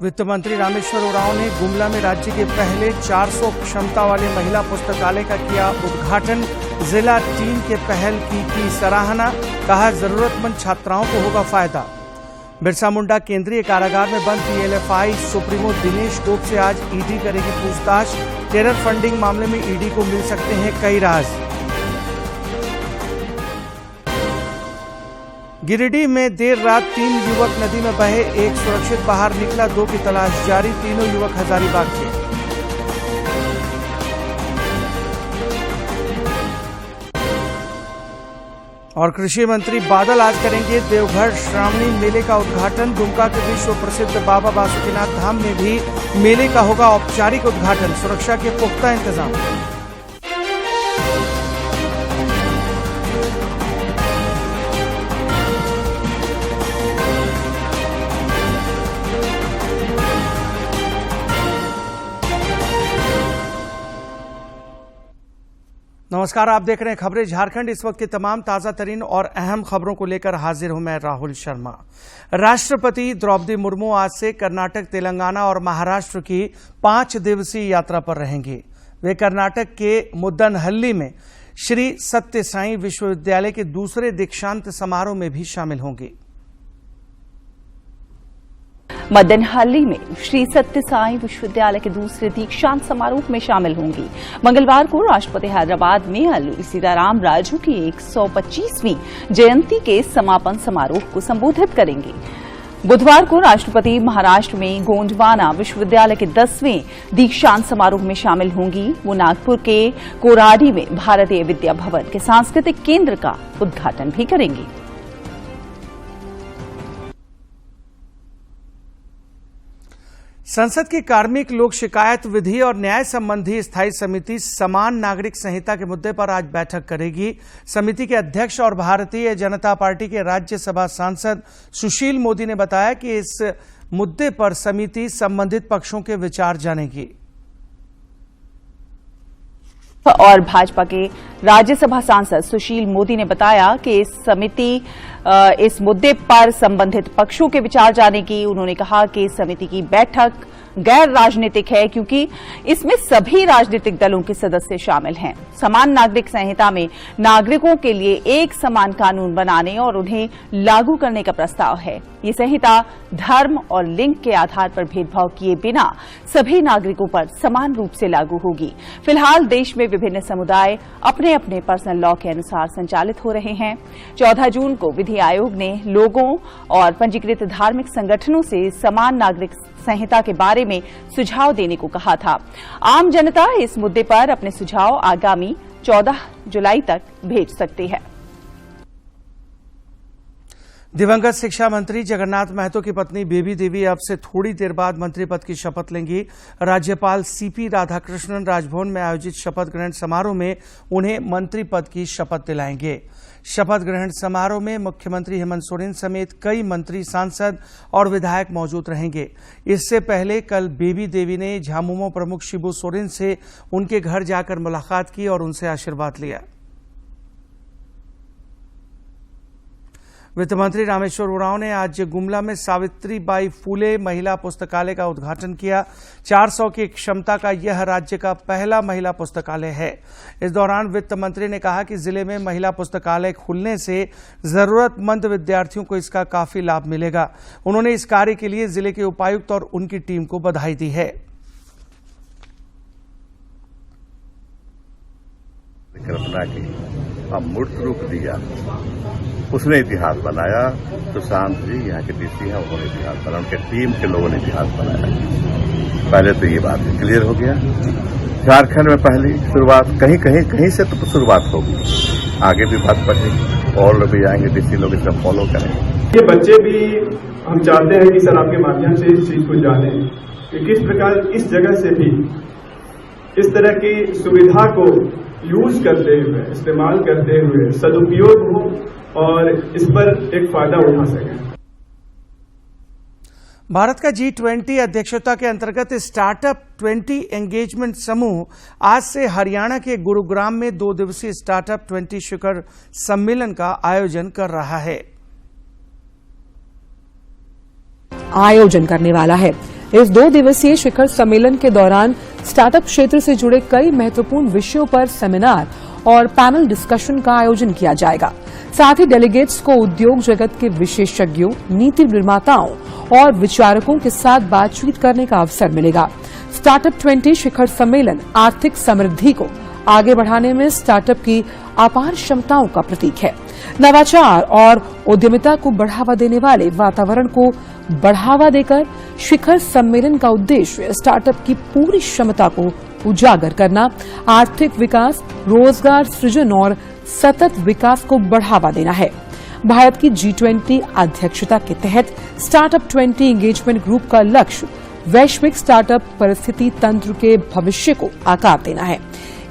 वित्त मंत्री रामेश्वर उरांव ने गुमला में राज्य के पहले 400 क्षमता वाले महिला पुस्तकालय का किया उद्घाटन। जिला टीम के पहल की सराहना, कहा जरूरतमंद छात्राओं को होगा फायदा। बिरसा मुंडा केंद्रीय कारागार में बंद पीएलएफआई सुप्रीमो दिनेश गोप से आज ईडी करेगी पूछताछ। टेरर फंडिंग मामले में ईडी को मिल सकते हैं कई राज। गिरिडीह में देर रात 3 युवक नदी में बहे, एक सुरक्षित बाहर निकला, 2 की तलाश जारी। तीनों युवक हजारीबाग के। और कृषि मंत्री बादल आज करेंगे देवघर श्रावणी मेले का उद्घाटन। दुमका के विश्व प्रसिद्ध बाबा बासुकीनाथ धाम में भी मेले का होगा औपचारिक उद्घाटन। सुरक्षा के पुख्ता इंतजाम। नमस्कार, आप देख रहे हैं खबरें झारखंड। इस वक्त की तमाम ताजा तरीन और अहम खबरों को लेकर हाजिर हूं मैं राहुल शर्मा। राष्ट्रपति द्रौपदी मुर्मू आज से कर्नाटक, तेलंगाना और महाराष्ट्र की 5 दिवसीय यात्रा पर रहेंगी। वे कर्नाटक के मुद्दनहल्ली में श्री सत्य साई विश्वविद्यालय के दूसरे दीक्षांत समारोह में भी शामिल होंगी। मदनहल्ली में श्री सत्य साई विश्वविद्यालय के दूसरे दीक्षांत समारोह में शामिल होंगी। मंगलवार को राष्ट्रपति हैदराबाद में अल्लूरी सीताराम राजू की 125वीं जयंती के समापन समारोह को संबोधित करेंगे। बुधवार को राष्ट्रपति महाराष्ट्र में गोंडवाना विश्वविद्यालय के 10वें दीक्षांत समारोह में शामिल होंगी। वो नागपुर के कोराडी में भारतीय विद्या भवन के सांस्कृतिक केंद्र का उद्घाटन भी करेंगी। संसद की कार्मिक लोक शिकायत विधि और न्याय संबंधी स्थायी समिति समान नागरिक संहिता के मुद्दे पर आज बैठक करेगी। समिति के अध्यक्ष और भारतीय जनता पार्टी के राज्यसभा सांसद सुशील मोदी ने बताया कि इस मुद्दे पर समिति संबंधित पक्षों के विचार जानेगी। और भाजपा के राज्यसभा सांसद सुशील मोदी ने बताया कि इस समिति इस मुद्दे पर संबंधित पक्षों के विचार जानेगी। उन्होंने कहा कि इस समिति की बैठक गैर राजनीतिक है क्योंकि इसमें सभी राजनीतिक दलों के सदस्य शामिल हैं। समान नागरिक संहिता में नागरिकों के लिए एक समान कानून बनाने और उन्हें लागू करने का प्रस्ताव है। ये संहिता धर्म और लिंग के आधार पर भेदभाव किए बिना सभी नागरिकों पर समान रूप से लागू होगी। फिलहाल देश में विभिन्न समुदाय अपने अपने पर्सनल लॉ के अनुसार संचालित हो रहे हैं। 14 जून को विधि आयोग ने लोगों और पंजीकृत धार्मिक संगठनों से समान नागरिक संहिता के बारे में सुझाव देने को कहा था। आम जनता इस मुद्दे पर अपने सुझाव आगामी 14 जुलाई तक भेज सकती है। दिवंगत शिक्षा मंत्री जगन्नाथ महतो की पत्नी बेबी देवी अब से थोड़ी देर बाद मंत्री पद की शपथ लेंगी। राज्यपाल सीपी राधाकृष्णन राजभवन में आयोजित शपथ ग्रहण समारोह में उन्हें मंत्री पद की शपथ दिलाएंगे। शपथ ग्रहण समारोह में मुख्यमंत्री हेमंत सोरेन समेत कई मंत्री, सांसद और विधायक मौजूद रहेंगे। इससे पहले कल बेबी देवी ने झामुमो प्रमुख शिबू सोरेन से उनके घर जाकर मुलाकात की और उनसे आशीर्वाद लिया। वित्त मंत्री रामेश्वर उरांव ने आज गुमला में सावित्रीबाई फूले महिला पुस्तकालय का उद्घाटन किया। 400 की क्षमता का यह राज्य का पहला महिला पुस्तकालय है। इस दौरान वित्त मंत्री ने कहा कि जिले में महिला पुस्तकालय खुलने से जरूरतमंद विद्यार्थियों को इसका काफी लाभ मिलेगा। उन्होंने इस कार्य के लिए जिले के उपायुक्त और उनकी टीम को बधाई दी है। मूर्त रूप दिया, उसने इतिहास बनाया। सुशांत जी यहाँ के डीसी हैं, उन्होंने इतिहास बनाया, उनके टीम के लोगों ने इतिहास बनाया। पहले तो ये बात क्लियर हो गया। झारखंड में पहली शुरुआत कहीं से तो शुरुआत होगी, आगे भी बात बढ़ेगी और लोग भी आएंगे, डीसी लोग इसका फॉलो करेंगे। ये बच्चे भी हम चाहते हैं कि सर आपके माध्यम से इस चीज को जाने कि किस प्रकार इस जगह से भी इस तरह की सुविधा को यूज करते हुए, इस्तेमाल करते हुए सदुपयोग हो और इस पर एक फायदा उठा सकें। भारत का G20 अध्यक्षता के अंतर्गत स्टार्टअप 20 एंगेजमेंट समूह आज से हरियाणा के गुरुग्राम में 2 दिवसीय स्टार्टअप 20 शिखर सम्मेलन का आयोजन कर रहा है। आयोजन करने वाला है। इस 2 दिवसीय शिखर सम्मेलन के दौरान स्टार्टअप क्षेत्र से जुड़े कई महत्वपूर्ण विषयों पर सेमिनार और पैनल डिस्कशन का आयोजन किया जाएगा। साथ ही डेलीगेट्स को उद्योग जगत के विशेषज्ञों, नीति निर्माताओं और विचारकों के साथ बातचीत करने का अवसर मिलेगा। स्टार्टअप 20 शिखर सम्मेलन आर्थिक समृद्धि को आगे बढ़ाने में स्टार्टअप की अपार क्षमताओं का प्रतीक है। नवाचार और उद्यमिता को बढ़ावा देने वाले वातावरण को बढ़ावा देकर शिखर सम्मेलन का उद्देश्य स्टार्टअप की पूरी क्षमता को उजागर करना, आर्थिक विकास, रोजगार सृजन और सतत विकास को बढ़ावा देना है। भारत की G20 अध्यक्षता के तहत स्टार्टअप 20 एंगेजमेंट ग्रुप का लक्ष्य वैश्विक स्टार्टअप परिस्थिति तंत्र के भविष्य को आकार देना है।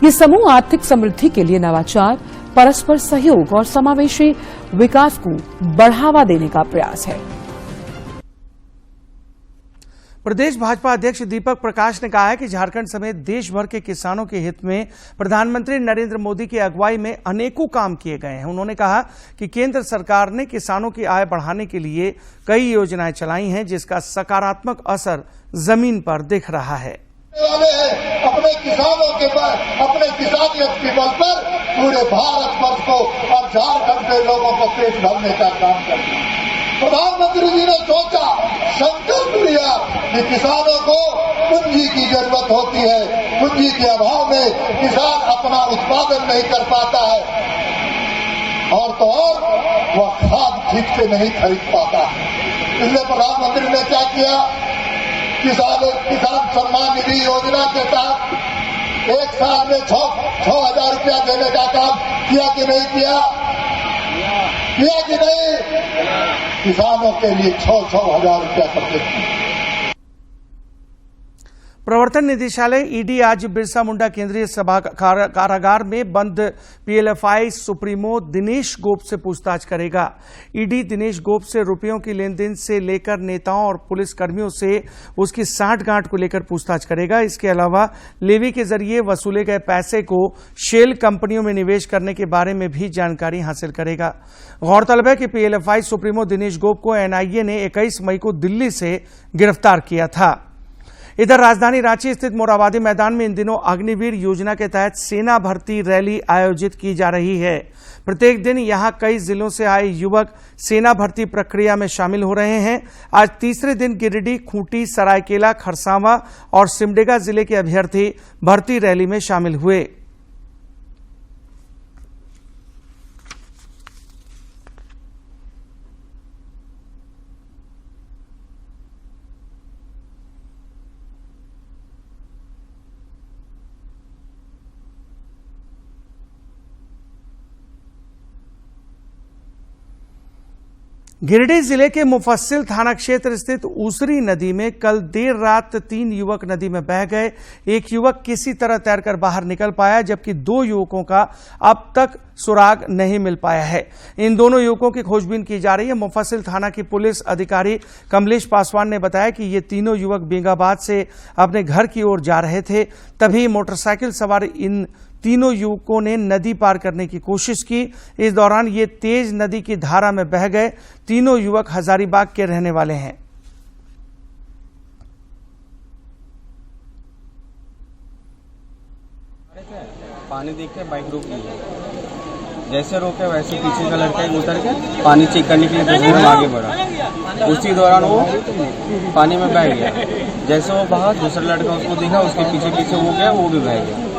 ये समूह आर्थिक समृद्धि के लिए नवाचार, परस्पर सहयोग और समावेशी विकास को बढ़ावा देने का प्रयास है। प्रदेश भाजपा अध्यक्ष दीपक प्रकाश ने कहा है कि झारखंड समेत देश भर के किसानों के हित में प्रधानमंत्री नरेंद्र मोदी की अगुवाई में अनेकों काम किए गए हैं। उन्होंने कहा कि केंद्र सरकार ने किसानों की आय बढ़ाने के लिए कई योजनाएं चलाई हैं, जिसका सकारात्मक असर जमीन पर दिख रहा है। अपने किसानों के पर, अपने किसानियत के बल पर पूरे भारतवर्ष को और झारखंड के लोगों को पेट भरने का काम करना। प्रधानमंत्री जी ने सोचा, संकल्प लिया कि किसानों को पूंजी की जरूरत होती है। पूंजी के अभाव में किसान अपना उत्पादन नहीं कर पाता है और तो और वह खाद ठीक से नहीं खरीद पाता है। इसलिए प्रधानमंत्री ने क्या किया, किसान सम्मान निधि योजना के तहत 1 साल में 6,000 रुपया देने का काम किया कि नहीं किया? किया कि नहीं? किसानों के लिए 6,000 रुपया करते थे। प्रवर्तन निदेशालय ईडी आज बिरसा मुंडा केंद्रीय सभा कारागार में बंद पीएलएफआई सुप्रीमो दिनेश गोप से पूछताछ करेगा। ईडी दिनेश गोप से रुपयों की लेनदेन से लेकर नेताओं और पुलिस कर्मियों से उसकी सांठगांठ को लेकर पूछताछ करेगा। इसके अलावा लेवी के जरिए वसूले गए पैसे को शेल कंपनियों में निवेश करने के बारे में भी जानकारी हासिल करेगा। गौरतलब है कि पीएलएफआई सुप्रीमो दिनेश गोप को एनआईए ने 21 मई को दिल्ली से गिरफ्तार किया था। इधर राजधानी रांची स्थित मोराबादी मैदान में इन दिनों अग्निवीर योजना के तहत सेना भर्ती रैली आयोजित की जा रही है। प्रत्येक दिन यहां कई जिलों से आए युवक सेना भर्ती प्रक्रिया में शामिल हो रहे हैं। आज तीसरे दिन गिरिडीह, खूंटी, सरायकेला, खरसावां और सिमडेगा जिले के अभ्यर्थी भर्ती रैली में शामिल हुए। गिरिडीह जिले के मुफस्सिल थाना क्षेत्र स्थित ऊसरी नदी में कल देर रात 3 युवक नदी में बह गए। एक युवक किसी तरह तैरकर बाहर निकल पाया, जबकि 2 युवकों का अब तक सुराग नहीं मिल पाया है। इन दोनों युवकों की खोजबीन की जा रही है। मुफस्सिल थाना की पुलिस अधिकारी कमलेश पासवान ने बताया कि ये तीनों युवक बेंगाबाद से अपने घर की ओर जा रहे थे। तभी मोटरसाइकिल सवार इन तीनों युवकों ने नदी पार करने की कोशिश की। इस दौरान ये तेज नदी की धारा में बह गए। तीनों युवक हजारीबाग के रहने वाले हैं। पानी देख के बाइक रोक ली, जैसे रोके वैसे पीछे का लड़का उतर के पानी चेक करने के लिए 10 कदम आगे बढ़ा। उसी दौरान वो पानी में बह गया। जैसे वो बहा, दूसरा लड़का उसको देखा, उसके पीछे पीछे वो गया, वो भी बह गया।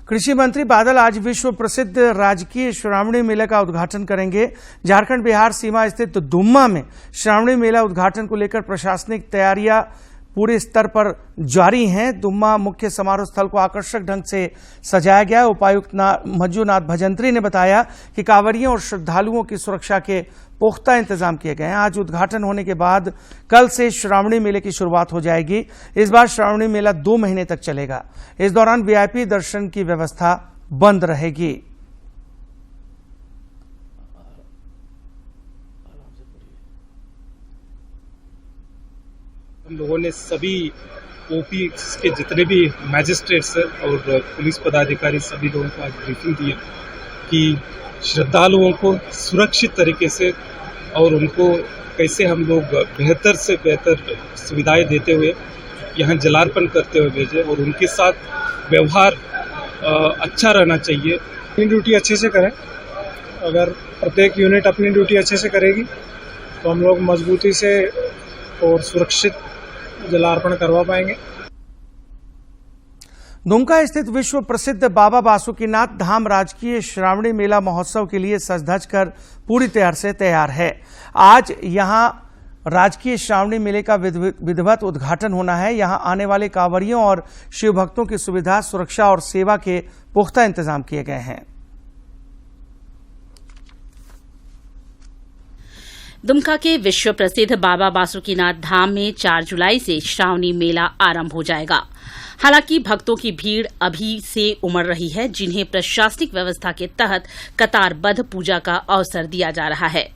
कृषि मंत्री बादल आज विश्व प्रसिद्ध राजकीय श्रावणी मेला का उद्घाटन करेंगे। झारखंड बिहार सीमा स्थित दुम्मा में श्रावणी मेला उद्घाटन को लेकर प्रशासनिक तैयारियां पूरे स्तर पर जारी हैं। दुम्मा मुख्य समारोह स्थल को आकर्षक ढंग से सजाया गया है। उपायुक्त मंजूनाथ भजंत्री ने बताया कि कांवरियों और श्रद्धालुओं की सुरक्षा के पुख्ता इंतजाम किए गए हैं। आज उद्घाटन होने के बाद कल से श्रावणी मेले की शुरुआत हो जाएगी। इस बार श्रावणी मेला 2 महीने तक चलेगा। इस दौरान वीआईपी दर्शन की व्यवस्था बंद रहेगी। हम लोगों ने सभी ओपी के जितने भी मैजिस्ट्रेट्स और पुलिस पदाधिकारी सभी लोगों को आज ब्रीफिंग दिया कि श्रद्धालुओं को सुरक्षित तरीके से और उनको कैसे हम लोग बेहतर से बेहतर सुविधाएं देते हुए यहाँ जलार्पण करते हुए भेजे और उनके साथ व्यवहार अच्छा रहना चाहिए। अपनी ड्यूटी अच्छे से करें। अगर प्रत्येक यूनिट अपनी ड्यूटी अच्छे से करेगी तो हम लोग मजबूती से और सुरक्षित जलार्पण करवा पाएंगे। दुमका स्थित विश्व प्रसिद्ध बाबा बासुकीनाथ धाम राजकीय श्रावणी मेला महोत्सव के लिए सज धज कर पूरी तरह से तैयार है। आज यहां राजकीय श्रावणी मेले का विधिवत उद्घाटन होना है। यहां आने वाले कांवरियों और शिव भक्तों की सुविधा, सुरक्षा और सेवा के पुख्ता इंतजाम किए गए हैं। दुमका के विश्व प्रसिद्ध बाबा बासुकीनाथ धाम में 4 जुलाई से श्रावणी मेला आरंभ हो जाएगा। हालांकि भक्तों की भीड़ अभी से उमड़ रही है, जिन्हें प्रशासनिक व्यवस्था के तहत कतारबद्ध पूजा का अवसर दिया जा रहा है।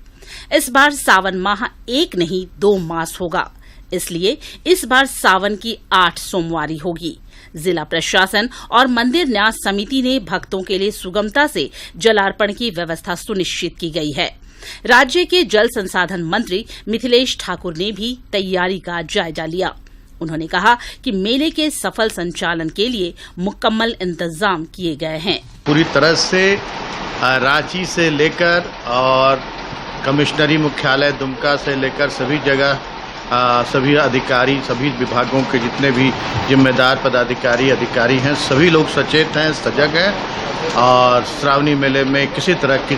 इस बार सावन माह 1 नहीं 2 मास होगा, इसलिए इस बार सावन की 8 सोमवारी होगी। जिला प्रशासन और मंदिर न्यास समिति ने भक्तों के लिए सुगमता से जलार्पण की व्यवस्था सुनिश्चित की गई है। राज्य के जल संसाधन मंत्री मिथिलेश ठाकुर ने भी तैयारी का जायजा लिया। उन्होंने कहा कि मेले के सफल संचालन के लिए मुकम्मल इंतजाम किए गए हैं। पूरी तरह से रांची से लेकर और कमिश्नरी मुख्यालय दुमका से लेकर सभी जगह सभी अधिकारी, सभी विभागों के जितने भी जिम्मेदार पदाधिकारी अधिकारी हैं, सभी लोग सचेत हैं, सजग हैं और श्रावणी मेले में किसी तरह की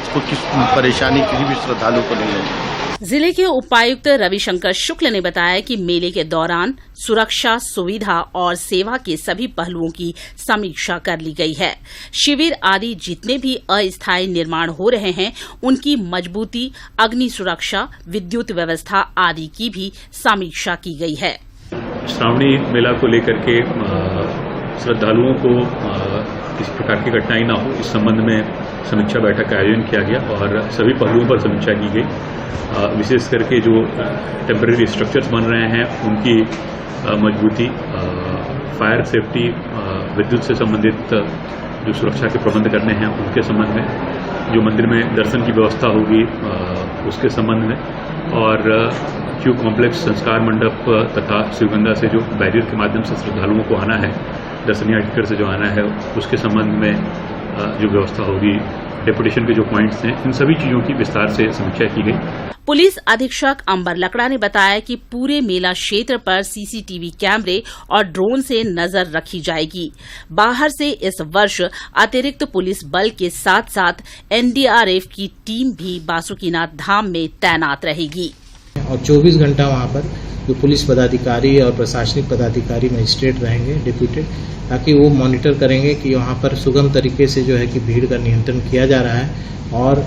परेशानी किसी भी श्रद्धालु को नहीं होगी। जिले के उपायुक्त रविशंकर शुक्ल ने बताया कि मेले के दौरान सुरक्षा, सुविधा और सेवा के सभी पहलुओं की समीक्षा कर ली गई है। शिविर आदि जितने भी अस्थायी निर्माण हो रहे हैं, उनकी मजबूती, अग्नि सुरक्षा, विद्युत व्यवस्था आदि की भी समीक्षा की गई है। श्रावणी मेला को लेकर के श्रद्धालुओं को किसी प्रकार की कठिनाई न हो, इस संबंध में समीक्षा बैठक का आयोजन किया गया और सभी पहलुओं पर समीक्षा की गई। विशेष करके जो टेम्परेरी स्ट्रक्चर्स बन रहे हैं उनकी मजबूती, फायर सेफ्टी, विद्युत से संबंधित जो सुरक्षा के प्रबंध करने हैं उनके संबंध में, जो मंदिर में दर्शन की व्यवस्था होगी उसके संबंध में, और क्यू कॉम्प्लेक्स, संस्कार मंडप तथा शिवगंगा से जो बैरियर के माध्यम से श्रद्धालुओं को आना है, दर्शनीय टिकट से जो आना है उसके संबंध में जो व्यवस्था होगी, डेपुटेशन के जो पॉइंट्स हैं, इन सभी चीजों की विस्तार से समीक्षा की गई। पुलिस अधीक्षक अंबर लकड़ा ने बताया कि पूरे मेला क्षेत्र पर सीसीटीवी कैमरे और ड्रोन से नजर रखी जाएगी। बाहर से इस वर्ष अतिरिक्त पुलिस बल के साथ साथ एनडीआरएफ की टीम भी बासुकीनाथ धाम में तैनात रहेगी और 24 घंटा वहां पर जो पुलिस पदाधिकारी और प्रशासनिक पदाधिकारी मजिस्ट्रेट रहेंगे डिप्यूटेड, ताकि वो मॉनिटर करेंगे कि वहाँ पर सुगम तरीके से जो है कि भीड़ का नियंत्रण किया जा रहा है और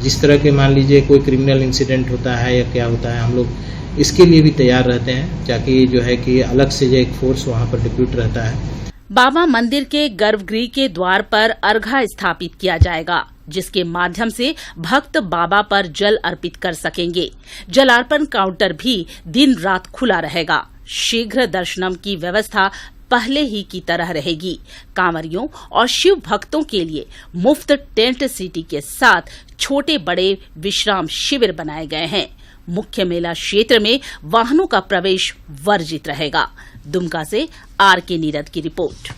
जिस तरह के मान लीजिए कोई क्रिमिनल इंसिडेंट होता है या क्या होता है, हम लोग इसके लिए भी तैयार रहते हैं, ताकि जो है कि अलग से जो एक फोर्स वहाँ पर डिप्यूट रहता है। बाबा मंदिर के गर्भगृह के द्वार पर अर्घा स्थापित किया जाएगा, जिसके माध्यम से भक्त बाबा पर जल अर्पित कर सकेंगे। जलार्पण काउंटर भी दिन रात खुला रहेगा। शीघ्र दर्शनम की व्यवस्था पहले ही की तरह रहेगी। कांवरियों और शिव भक्तों के लिए मुफ्त टेंट सिटी के साथ छोटे बड़े विश्राम शिविर बनाए गए हैं। मुख्य मेला क्षेत्र में वाहनों का प्रवेश वर्जित रहेगा। दुमका से आर.के. नीरद की रिपोर्ट।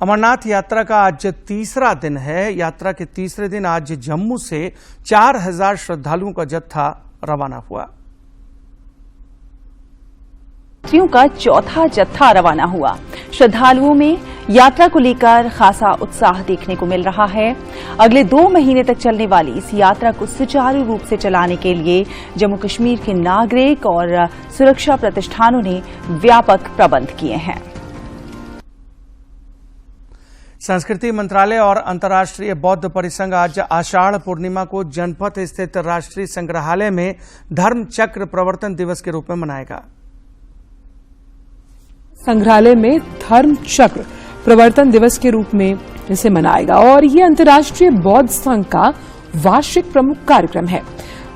अमरनाथ यात्रा का आज तीसरा दिन है। यात्रा के तीसरे दिन आज जम्मू से 4000 श्रद्धालुओं का जत्था रवाना हुआ। यात्रियों का चौथा जत्था रवाना हुआ। श्रद्धालुओं में यात्रा को लेकर खासा उत्साह देखने को मिल रहा है। अगले 2 महीने तक चलने वाली इस यात्रा को सुचारू रूप से चलाने के लिए जम्मू कश्मीर के नागरिक और सुरक्षा प्रतिष्ठानों ने व्यापक प्रबंध किए हैं। संस्कृति मंत्रालय और अंतर्राष्ट्रीय बौद्ध परिसंघ आज आषाढ़ पूर्णिमा को जनपथ स्थित राष्ट्रीय संग्रहालय में धर्म चक्र प्रवर्तन दिवस के रूप में मनाएगा। संग्रहालय में धर्म चक्र प्रवर्तन दिवस के रूप में इसे मनाएगा और ये अंतर्राष्ट्रीय बौद्ध संघ का वार्षिक प्रमुख कार्यक्रम है।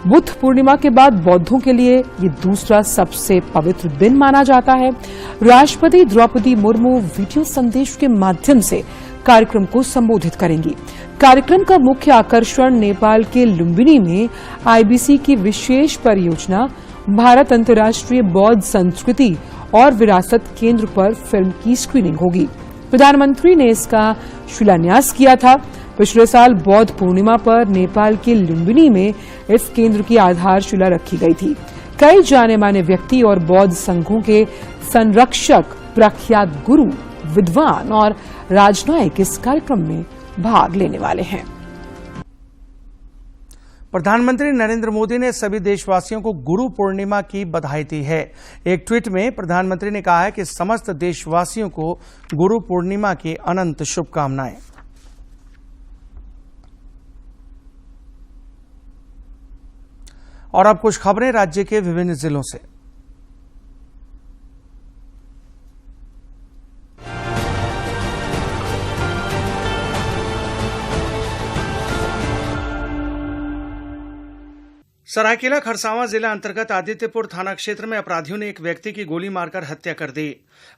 बुद्ध पूर्णिमा के बाद बौद्धों के लिए ये दूसरा सबसे पवित्र दिन माना जाता है। राष्ट्रपति द्रौपदी मुर्मू वीडियो संदेश के माध्यम से कार्यक्रम को संबोधित करेंगी। कार्यक्रम का मुख्य आकर्षण नेपाल के लुम्बिनी में आईबीसी की विशेष परियोजना भारत अंतर्राष्ट्रीय बौद्ध संस्कृति और विरासत केंद्र पर फिल्म की स्क्रीनिंग होगी। प्रधानमंत्री ने इसका शिलान्यास किया था। पिछले साल बौद्ध पूर्णिमा पर नेपाल के लुम्बिनी में इस केंद्र की आधारशिला रखी गई थी। कई जाने माने व्यक्ति और बौद्ध संघों के संरक्षक, प्रख्यात गुरु, विद्वान और राजनयिक इस कार्यक्रम में भाग लेने वाले हैं। प्रधानमंत्री नरेंद्र मोदी ने सभी देशवासियों को गुरु पूर्णिमा की बधाई दी है। एक ट्वीट में प्रधानमंत्री ने कहा है कि समस्त देशवासियों को गुरु पूर्णिमा की अनंत शुभकामनाएं। और अब कुछ खबरें राज्य के विभिन्न जिलों से। सरायकेला खरसावां जिला अंतर्गत आदित्यपुर थाना क्षेत्र में अपराधियों ने एक व्यक्ति की गोली मारकर हत्या कर दी।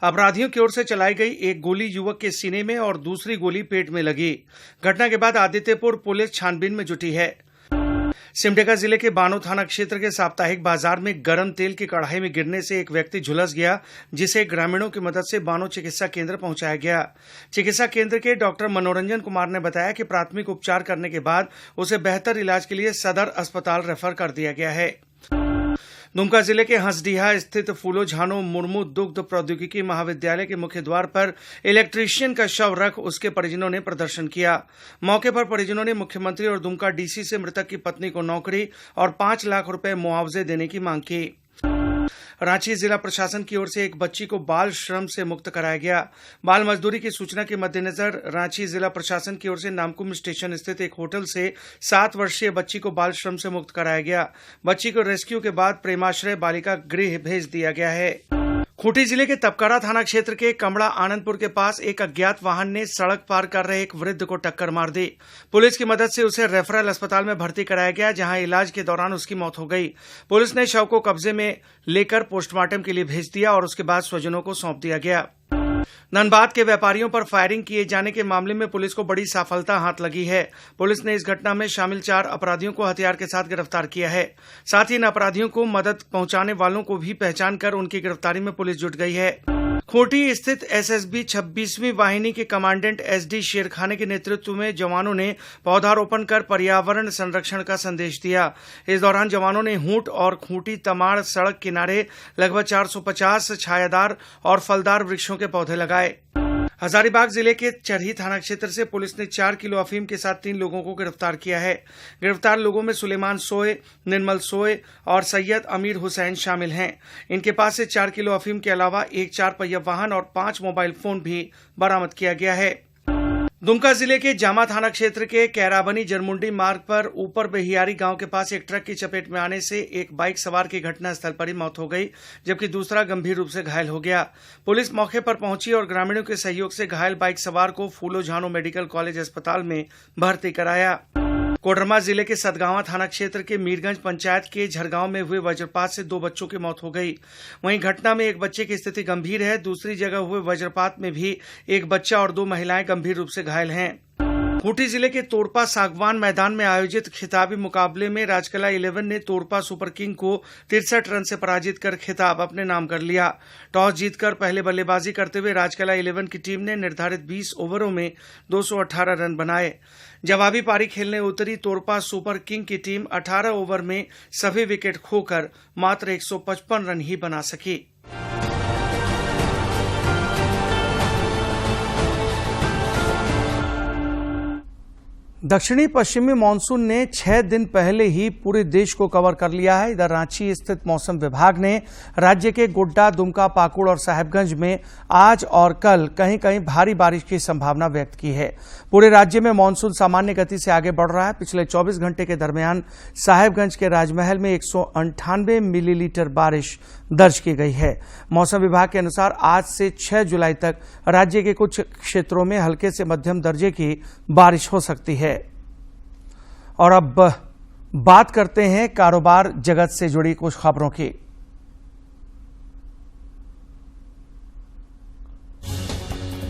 अपराधियों की ओर से चलाई गई एक गोली युवक के सीने में और दूसरी गोली पेट में लगी। घटना के बाद आदित्यपुर पुलिस छानबीन में जुटी है। सिमडेगा जिले के बानो थाना क्षेत्र के साप्ताहिक बाजार में गर्म तेल की कढ़ाई में गिरने से एक व्यक्ति झुलस गया, जिसे ग्रामीणों की मदद से बानो चिकित्सा केंद्र पहुंचाया गया। चिकित्सा केंद्र के डॉक्टर मनोरंजन कुमार ने बताया कि प्राथमिक उपचार करने के बाद उसे बेहतर इलाज के लिए सदर अस्पताल रेफर कर दिया गया है। दुमका जिले के हंसडीहा स्थित फूलो झानो मुर्मू दुग्ध प्रौद्योगिकी महाविद्यालय के मुख्य द्वार पर इलेक्ट्रीशियन का शव रख उसके परिजनों ने प्रदर्शन किया। मौके पर परिजनों ने मुख्यमंत्री और दुमका डीसी से मृतक की पत्नी को नौकरी और 5 लाख रुपए मुआवजे देने की मांग की। रांची जिला प्रशासन की ओर से एक बच्ची को बाल श्रम से मुक्त कराया गया। बाल मजदूरी की सूचना के मद्देनजर रांची जिला प्रशासन की ओर से नामकुम स्टेशन स्थित एक होटल से 7 वर्षीय बच्ची को बाल श्रम से मुक्त कराया गया। बच्ची को रेस्क्यू के बाद प्रेमाश्रय बालिका गृह भेज दिया गया है। खूंटी जिले के तपकारा थाना क्षेत्र के कमड़ा आनंदपुर के पास एक अज्ञात वाहन ने सड़क पार कर रहे एक वृद्ध को टक्कर मार दी। पुलिस की मदद से उसे रेफरल अस्पताल में भर्ती कराया गया, जहां इलाज के दौरान उसकी मौत हो गई। पुलिस ने शव को कब्जे में लेकर पोस्टमार्टम के लिए भेज दिया और उसके बाद स्वजनों को सौंप दिया गया। धनबाद के व्यापारियों पर फायरिंग किए जाने के मामले में पुलिस को बड़ी सफलता हाथ लगी है। पुलिस ने इस घटना में शामिल 4 अपराधियों को हथियार के साथ गिरफ्तार किया है। साथ ही इन अपराधियों को मदद पहुंचाने वालों को भी पहचान कर उनकी गिरफ्तारी में पुलिस जुट गई है। खूंटी स्थित एसएसबी 26वीं वाहिनी के कमांडेंट एसडी शेरखाने के नेतृत्व में जवानों ने पौधारोपण कर पर्यावरण संरक्षण का संदेश दिया। इस दौरान जवानों ने हूंट और खूंटी तमाड़ सड़क किनारे लगभग 450 छायादार और फलदार वृक्षों के पौधे लगाए। हजारीबाग जिले के चरही थाना क्षेत्र से पुलिस ने 4 किलो अफीम के साथ 3 लोगों को गिरफ्तार किया है। गिरफ्तार लोगों में सुलेमान सोए, निर्मल सोए और सैयद अमीर हुसैन शामिल हैं। इनके पास से 4 किलो अफीम के अलावा एक 4 पहिया वाहन और 5 मोबाइल फोन भी बरामद किया गया है। दुमका जिले के जामा थाना क्षेत्र के कैराबनी जरमुंडी मार्ग पर ऊपर बेहियारी गांव के पास एक ट्रक की चपेट में आने से एक बाइक सवार की घटनास्थल पर ही मौत हो गई, जबकि दूसरा गंभीर रूप से घायल हो गया। पुलिस मौके पर पहुंची और ग्रामीणों के सहयोग से घायल बाइक सवार को फूलो झानो मेडिकल कॉलेज अस्पताल में भर्ती कराया। कोडरमा जिले के सतगावा थाना क्षेत्र के मीरगंज पंचायत के झरगांव में हुए वज्रपात से 2 बच्चों की मौत हो गई। वहीं घटना में एक बच्चे की स्थिति गंभीर है। दूसरी जगह हुए वज्रपात में भी एक बच्चा और 2 महिलाएं गंभीर रूप से घायल हैं। खूंटी जिले के तोरपा सागवान मैदान में आयोजित खिताबी मुकाबले में राजकला 11 ने तोरपा सुपर किंग को 63 रन से पराजित कर खिताब अपने नाम कर लिया। टॉस जीतकर पहले बल्लेबाजी करते हुए राजकला 11 की टीम ने निर्धारित 20 ओवरों में 218 रन बनाए। जवाबी पारी खेलने उतरी तोरपा सुपर किंग की टीम 18 ओवर में सभी विकेट खोकर मात्र 155 रन ही बना सकी। दक्षिणी पश्चिमी मानसून ने 6 दिन पहले ही पूरे देश को कवर कर लिया है। इधर रांची स्थित मौसम विभाग ने राज्य के गोड्डा, दुमका, पाकुड़ और साहेबगंज में आज और कल कहीं कहीं भारी बारिश की संभावना व्यक्त की है। पूरे राज्य में मानसून सामान्य गति से आगे बढ़ रहा है। पिछले 24 घंटे के दरमियान साहेबगंज के राजमहल में 198 मिलीलीटर बारिश दर्ज की गई है। मौसम विभाग के अनुसार आज से 6 जुलाई तक राज्य के कुछ क्षेत्रों में हल्के से मध्यम दर्जे की बारिश हो सकती है। और अब बात करते हैं कारोबार जगत से जुड़ी कुछ खबरों की।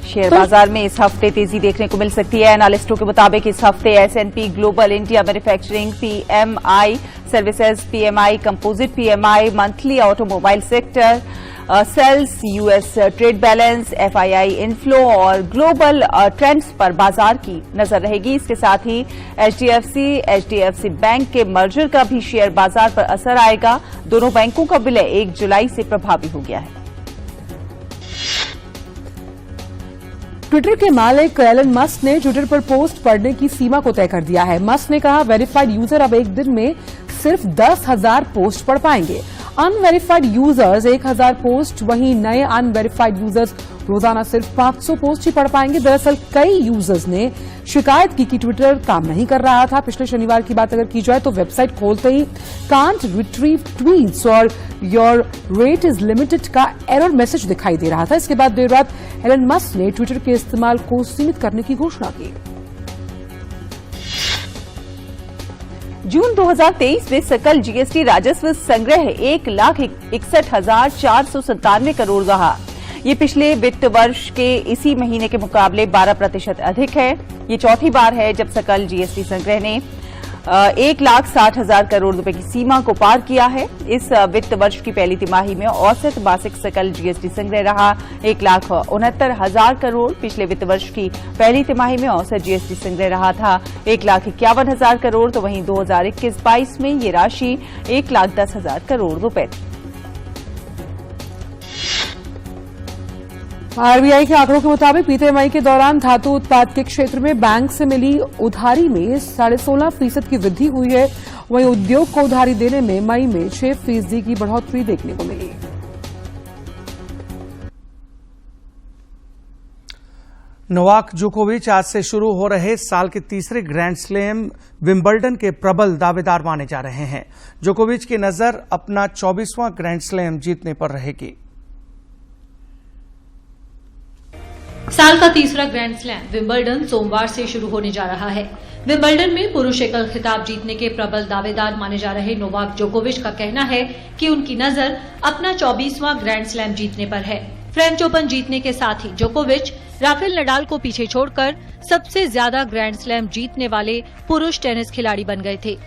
शेयर बाजार में इस हफ्ते तेजी देखने को मिल सकती है। एनालिस्टों के मुताबिक इस हफ्ते S&P global India manufacturing PMI, services PMI, composite PMI, monthly automobile sector, sales, US trade balance, FII inflow और ग्लोबल ट्रेंड्स पर बाजार की नजर रहेगी। इसके साथ ही HDFC बैंक के मर्जर का भी शेयर बाजार पर असर आएगा। दोनों बैंकों का विलय 1 जुलाई से प्रभावी हो गया है। ट्विटर के मालिक एलन मस्क ने ट्विटर पर पोस्ट पढ़ने की सीमा को तय कर दिया है। मस्क ने कहा, वेरीफाइड यूजर अब एक दिन में सिर्फ 10,000 पोस्ट पढ़ पाएंगे। अनवेरीफाइड यूजर्स 1,000 पोस्ट, वहीं नए अनवेरीफाइड यूजर्स रोजाना सिर्फ 500 पोस्ट ही पढ़ पाएंगे। दरअसल कई यूजर्स ने शिकायत की कि ट्विटर काम नहीं कर रहा था। पिछले शनिवार की बात अगर की जाए तो वेबसाइट खोलते ही कांट रिट्रीव ट्वीट्स और योर रेट इज लिमिटेड का एरर मैसेज दिखाई दे रहा था। इसके बाद देर रात एलन मस्क ने ट्विटर के इस्तेमाल को सीमित करने की घोषणा की। जून 2023 में सकल जीएसटी राजस्व संग्रह 1,61,497 करोड़ रहा। ये पिछले वित्त वर्ष के इसी महीने के मुकाबले 12% अधिक है। ये चौथी बार है जब सकल जीएसटी संग्रह ने 1,60,000 करोड़ रुपए की सीमा को पार किया है। इस वित्त वर्ष की पहली तिमाही में औसत मासिक सकल जीएसटी संग्रह रहा 1,69,000 करोड़। पिछले वित्त वर्ष की पहली तिमाही में औसत जीएसटी संग्रह रहा था 1,51,000 करोड़, तो वहीं 2021-22 में ये राशि 1,10,000 करोड़ रुपए थी। आरबीआई के आंकड़ों के मुताबिक बीते मई के दौरान धातु उत्पाद के क्षेत्र में बैंक से मिली उधारी में 16.5% की वृद्धि हुई है। वहीं उद्योग को उधारी देने में मई में 6% की बढ़ोतरी देखने को मिली। नोवाक जोकोविच आज से शुरू हो रहे साल के तीसरे ग्रैंड स्लैम विंबलडन के प्रबल दावेदार माने जा रहे हैं। जोकोविच की नजर अपना 24वां ग्रैंड स्लैम जीतने पर रहेगी। साल का तीसरा ग्रैंड स्लैम विंबलडन सोमवार से शुरू होने जा रहा है। विंबलडन में पुरुष एकल खिताब जीतने के प्रबल दावेदार माने जा रहे नोवाक जोकोविच का कहना है कि उनकी नजर अपना 24वां ग्रैंड स्लैम जीतने पर है। फ्रेंच ओपन जीतने के साथ ही जोकोविच राफेल नडाल को पीछे छोड़कर सबसे ज्यादा ग्रैंड स्लैम जीतने वाले पुरुष टेनिस खिलाड़ी बन गए थे।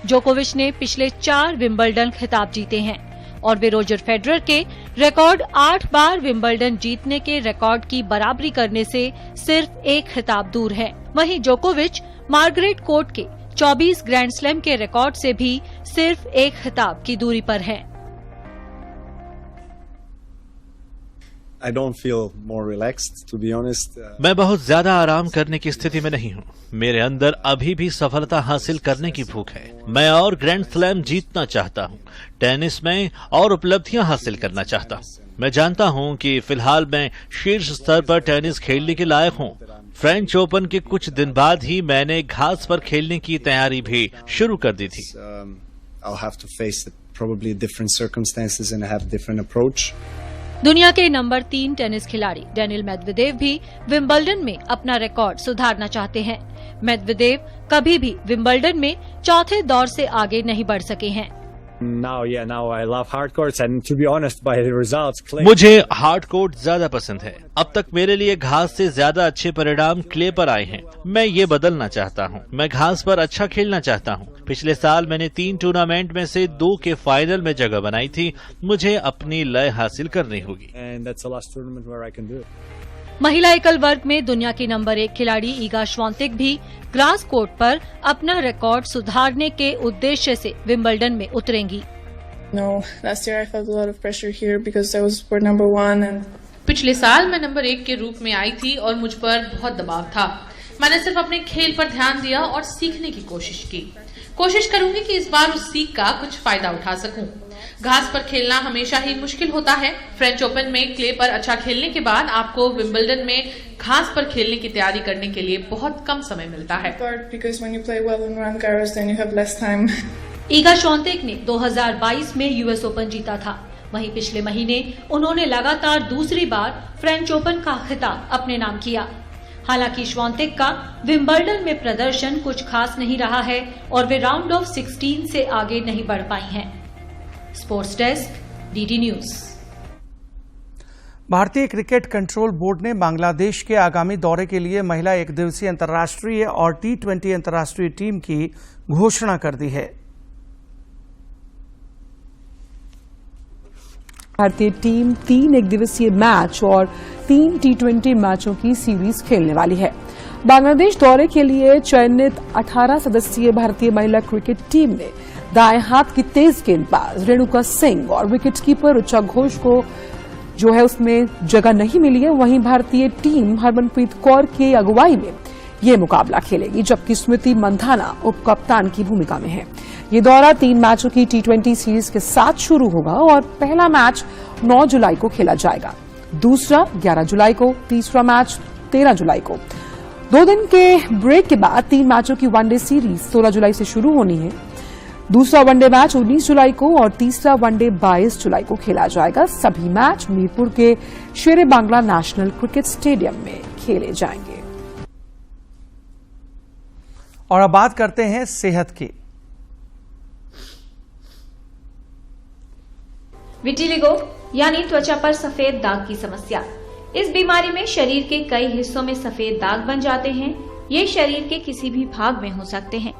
जोकोविच ने पिछले 4 विंबलडन खिताब जीते हैं और वे रोजर फेडरर के रिकॉर्ड 8 बार विंबलडन जीतने के रिकॉर्ड की बराबरी करने से सिर्फ एक खिताब दूर हैं। वहीं जोकोविच मार्गरेट कोर्ट के 24 ग्रैंड स्लैम के रिकॉर्ड से भी सिर्फ एक खिताब की दूरी पर हैं। I don't feel more relaxed, to be honest. मैं बहुत ज्यादा आराम करने की स्थिति में नहीं हूँ। मेरे अंदर अभी भी सफलता हासिल करने की भूख है। मैं और ग्रैंड स्लैम जीतना चाहता हूँ। टेनिस में और उपलब्धियां हासिल करना चाहता हूँ। मैं जानता हूँ कि फिलहाल मैं शीर्ष स्तर पर टेनिस खेलने के लायक हूँ। फ्रेंच ओपन के कुछ दिन बाद ही मैंने घास पर खेलने की तैयारी भी शुरू कर दी थी। I'll have to face probably different circumstances and have different approach. दुनिया के नंबर 3 टेनिस खिलाड़ी डेनियल मेदवेदेव भी विंबलडन में अपना रिकॉर्ड सुधारना चाहते हैं। मेदवेदेव कभी भी विंबलडन में चौथे दौर से आगे नहीं बढ़ सके हैं। मुझे हार्ड कोर्ट ज्यादा पसंद है। अब तक मेरे लिए घास से ज्यादा अच्छे परिणाम क्ले पर आए हैं। मैं ये बदलना चाहता हूँ। मैं घास पर अच्छा खेलना चाहता हूँ। पिछले साल मैंने 3 टूर्नामेंट में से 2 के फाइनल में जगह बनाई थी। मुझे अपनी लय हासिल करनी होगी। महिला एकल वर्ग में दुनिया की नंबर 1 खिलाड़ी ईगा श्वांतेक भी ग्रास कोर्ट पर अपना रिकॉर्ड सुधारने के उद्देश्य से विंबलडन में उतरेंगी। पिछले साल मैं नंबर 1 के रूप में आई थी और मुझ पर बहुत दबाव था। मैंने सिर्फ अपने खेल पर ध्यान दिया और सीखने की कोशिश की। कोशिश करूंगी कि इस बार उस सीख का कुछ फायदा उठा सकूं। घास पर खेलना हमेशा ही मुश्किल होता है। फ्रेंच ओपन में क्ले पर अच्छा खेलने के बाद आपको विंबलडन में घास पर खेलने की तैयारी करने के लिए बहुत कम समय मिलता है। ईगा श्वांतेक ने 2022 में यूएस ओपन जीता था। वहीं पिछले महीने उन्होंने लगातार दूसरी बार फ्रेंच ओपन का खिताब अपने नाम किया। हालांकि श्वांतेक का विंबलडन में प्रदर्शन कुछ खास नहीं रहा है और वे राउंड ऑफ 16 से आगे नहीं बढ़ पाई हैं। Sports desk, DD news. भारतीय क्रिकेट कंट्रोल बोर्ड ने बांग्लादेश के आगामी दौरे के लिए महिला एकदिवसीय अंतर्राष्ट्रीय और T20 अंतर्राष्ट्रीय टीम की घोषणा कर दी है। भारतीय टीम 3 एकदिवसीय मैच और 3 T20 मैचों की सीरीज खेलने वाली है। बांग्लादेश दौरे के लिए चयनित 18 सदस्यीय भारतीय महिला क्रिकेट टीम ने दाएं हाथ की तेज गेंदबाज रेणुका सिंह और विकेटकीपर ऋचा घोष को जो है उसमें जगह नहीं मिली है। वहीं भारतीय टीम हरमनप्रीत कौर की अगुवाई में ये मुकाबला खेलेगी, जबकि स्मृति मंधाना उप कप्तान की भूमिका में है। ये दौरा 3 मैचों की T20 सीरीज के साथ शुरू होगा और पहला मैच 9 जुलाई को खेला जाएगा, दूसरा 11 जुलाई को, तीसरा मैच 13 जुलाई को। 2 दिन के ब्रेक के बाद 3 मैचों की वनडे सीरीज 16 जुलाई से शुरू होनी है। दूसरा वनडे मैच 19 जुलाई को और तीसरा वनडे 22 जुलाई को खेला जाएगा। सभी मैच मीरपुर के शेरे बांग्ला नेशनल क्रिकेट स्टेडियम में खेले जाएंगे। और अब बात करते हैं सेहत की। विटिलिगो यानी त्वचा पर सफेद दाग की समस्या। इस बीमारी में शरीर के कई हिस्सों में सफेद दाग बन जाते हैं। ये शरीर के किसी भी भाग में हो सकते हैं।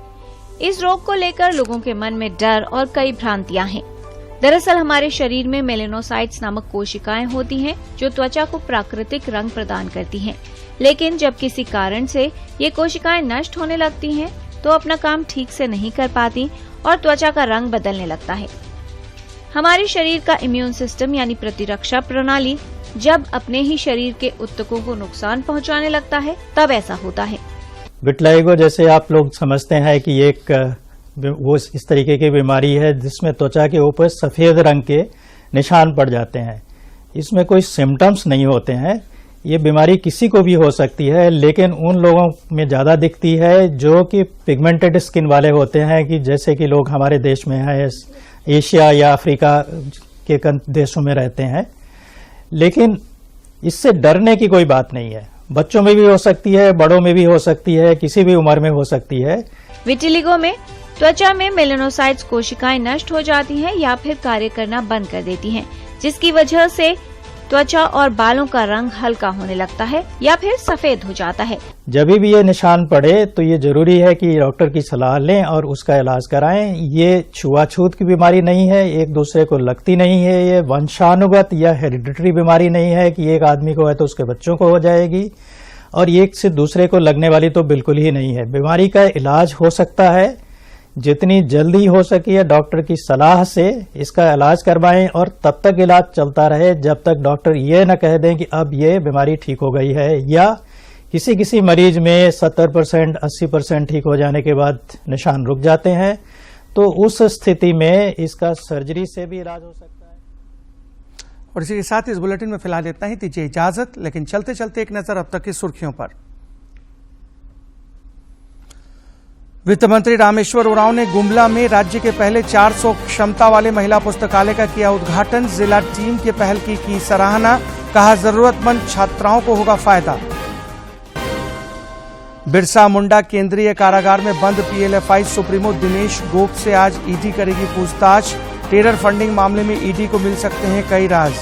इस रोग को लेकर लोगों के मन में डर और कई भ्रांतियां हैं। दरअसल हमारे शरीर में मेलेनोसाइट्स नामक कोशिकाएं होती हैं जो त्वचा को प्राकृतिक रंग प्रदान करती हैं। लेकिन जब किसी कारण से ये कोशिकाएं नष्ट होने लगती हैं तो अपना काम ठीक से नहीं कर पाती और त्वचा का रंग बदलने लगता है। हमारे शरीर का इम्यून सिस्टम यानी प्रतिरक्षा प्रणाली जब अपने ही शरीर के ऊतकों को नुकसान पहुंचाने लगता है तब ऐसा होता है। विटिलिगो जैसे आप लोग समझते हैं कि एक वो इस तरीके की बीमारी है जिसमें त्वचा के ऊपर सफेद रंग के निशान पड़ जाते हैं। इसमें कोई सिम्टम्स नहीं होते हैं। ये बीमारी किसी को भी हो सकती है, लेकिन उन लोगों में ज्यादा दिखती है जो कि पिगमेंटेड स्किन वाले होते हैं, कि जैसे कि लोग हमारे देश में हैं, एशिया या अफ्रीका के देशों में रहते हैं। लेकिन इससे डरने की कोई बात नहीं है। बच्चों में भी हो सकती है, बड़ों में भी हो सकती है, किसी भी उम्र में हो सकती है। विटिलिगो में त्वचा में मेलेनोसाइट्स कोशिकाएं नष्ट हो जाती हैं या फिर कार्य करना बंद कर देती हैं, जिसकी वजह से त्वचा और बालों का रंग हल्का होने लगता है या फिर सफेद हो जाता है। जब भी ये निशान पड़े तो ये जरूरी है कि डॉक्टर की सलाह लें और उसका इलाज कराएं। ये छुआछूत की बीमारी नहीं है, एक दूसरे को लगती नहीं है, ये वंशानुगत या हेरिडिटरी बीमारी नहीं है कि एक आदमी को है तो उसके बच्चों को हो जाएगी, और एक से दूसरे को लगने वाली तो बिल्कुल ही नहीं है। बीमारी का इलाज हो सकता है, जितनी जल्दी हो सके डॉक्टर की सलाह से इसका इलाज करवाएं और तब तक इलाज चलता रहे जब तक डॉक्टर ये न कह दें कि अब ये बीमारी ठीक हो गई है, या किसी मरीज में 70% 80% ठीक हो जाने के बाद निशान रुक जाते हैं, तो उस स्थिति में इसका सर्जरी से भी इलाज हो सकता है। और इसी के साथ इस बुलेटिन में फिलहाल इतना ही। दीजिए इजाजत, लेकिन चलते चलते एक नजर अब तक की सुर्खियों पर। वित्त मंत्री रामेश्वर उरांव ने गुमला में राज्य के पहले 400 क्षमता वाले महिला पुस्तकालय का किया उद्घाटन। जिला टीम के पहल की सराहना, कहा जरूरतमंद छात्राओं को होगा फायदा। बिरसा मुंडा केंद्रीय कारागार में बंद PLFI सुप्रीमो दिनेश गोप से आज ईडी करेगी पूछताछ। टेरर फंडिंग मामले में ईडी को मिल सकते हैं कई राज।